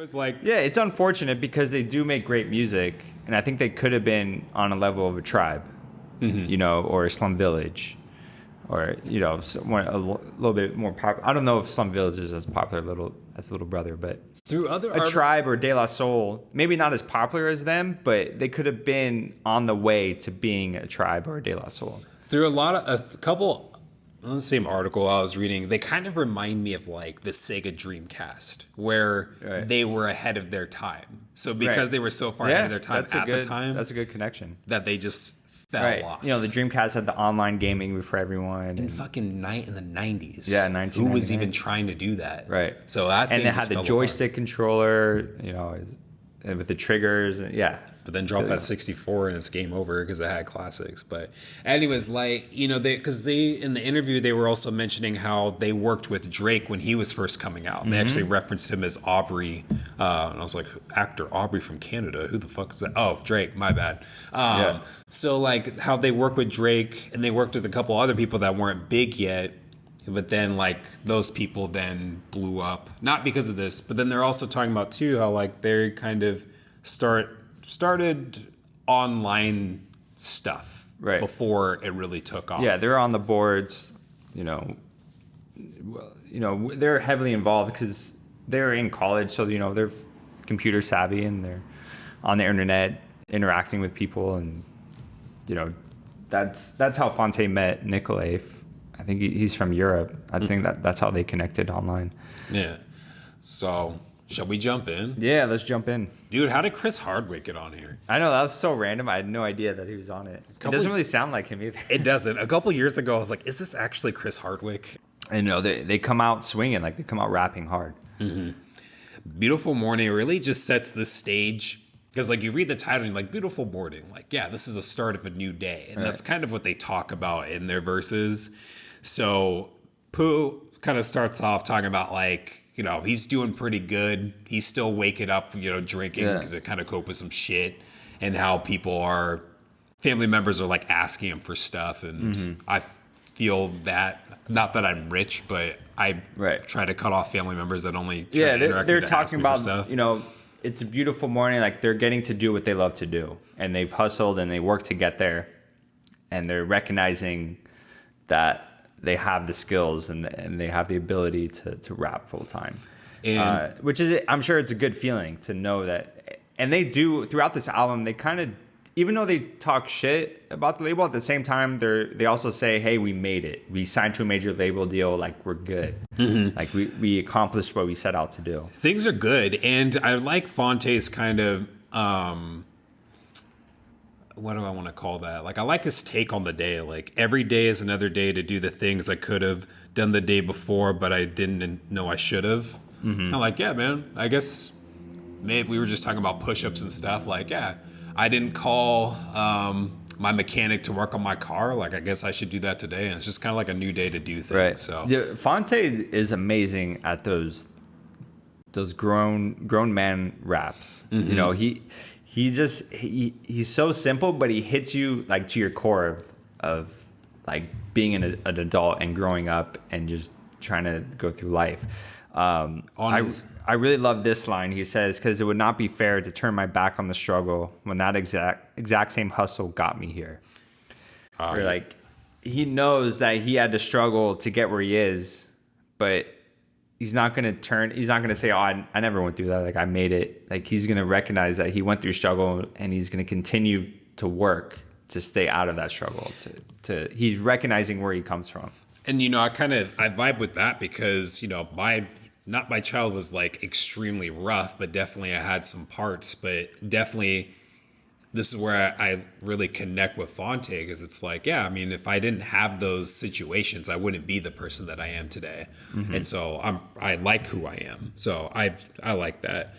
was like, yeah, it's unfortunate because they do make great music, and I think they could have been on a level of a Tribe, you know, or a Slum Village, or you know, a little bit more popular. I don't know if Slum Village is as popular as Little Brother, but through other a Tribe or De La Soul, maybe not as popular as them, but they could have been on the way to being a Tribe or a De La Soul. Through a couple on the same article I was reading, they kind of remind me of like the Sega Dreamcast, where they were ahead of their time. So because they were so far ahead of their time the time, that's a good connection. That they just fell off. You know, the Dreamcast had the online gaming for everyone. In fucking in the 90s. Yeah, 1999. Who was even trying to do that? Right. So that and it had the joystick controller, you know, and with the triggers. Yeah. But then drop that 64 and it's game over because it had classics. But anyways, like, you know, because they in the interview, they were also mentioning how they worked with Drake when he was first coming out. And they actually referenced him as Aubrey. And I was like, actor Aubrey from Canada. Who the fuck is that? Oh, Drake. My bad. So like how they work with Drake and they worked with a couple other people that weren't big yet. But then like those people then blew up. Not because of this, but then they're also talking about too how like they kind of started online stuff before it really took off. Yeah, they're on the boards, you know, they're heavily involved because they're in college, so you know they're computer savvy and they're on the internet interacting with people, and you know that's how Fonte met Nicolay. I think he's from Europe. I think that's how they connected online. Yeah. So shall we jump in? Yeah, let's jump in. Dude, how did Chris Hardwick get on here? I know, that was so random. I had no idea that he was on it. It doesn't really sound like him either. It doesn't. A couple years ago, I was like, is this actually Chris Hardwick? And you know, they come out swinging, like they come out rapping hard. Beautiful Morning really just sets the stage. Because like you read the title and you're like, beautiful morning. Like, yeah, this is a start of a new day. And that's kind of what they talk about in their verses. So Pooh kind of starts off talking about like, you know, he's doing pretty good. He's still waking up, you know, drinking because to kind of cope with some shit, and how family members are like asking him for stuff. And I feel that, not that I'm rich, but I try to cut off family members that only try to interact they're with talking about stuff. You know, it's a beautiful morning. Like they're getting to do what they love to do, and they've hustled and they work to get there, and they're recognizing that they have the skills and they have the ability to rap full time, which is, I'm sure it's a good feeling to know that. And they do throughout this album. They kind of, even though they talk shit about the label, at the same time they also say, "Hey, we made it. We signed to a major label deal. Like we're good. Like we accomplished what we set out to do. Things are good." And I like Fonte's kind of. What do I want to call that? Like, I like his take on the day. Like, every day is another day to do the things I could have done the day before, but I didn't know I should have. I'm like, yeah, man, I guess maybe we were just talking about push-ups and stuff. Like, yeah, I didn't call my mechanic to work on my car. Like, I guess I should do that today. And it's just kind of like a new day to do things. Right. So yeah, Fonte is amazing at those grown man raps. You know, he's so simple, but he hits you like to your core of like being an adult and growing up and just trying to go through life. I really love this line. He says, "Because it would not be fair to turn my back on the struggle when that exact same hustle got me here." Or like he knows that he had to struggle to get where he is, but he's not going to say, "Oh, I never went through that. Like I made it." Like he's going to recognize that he went through struggle, and he's going to continue to work to stay out of that struggle. He's recognizing where he comes from. And, you know, I vibe with that because, you know, my child was like extremely rough, but definitely I had some parts, but definitely this is where I really connect with Fonte, because it's like, yeah, I mean, if I didn't have those situations, I wouldn't be the person that I am today. And so I like who I am. So I like that.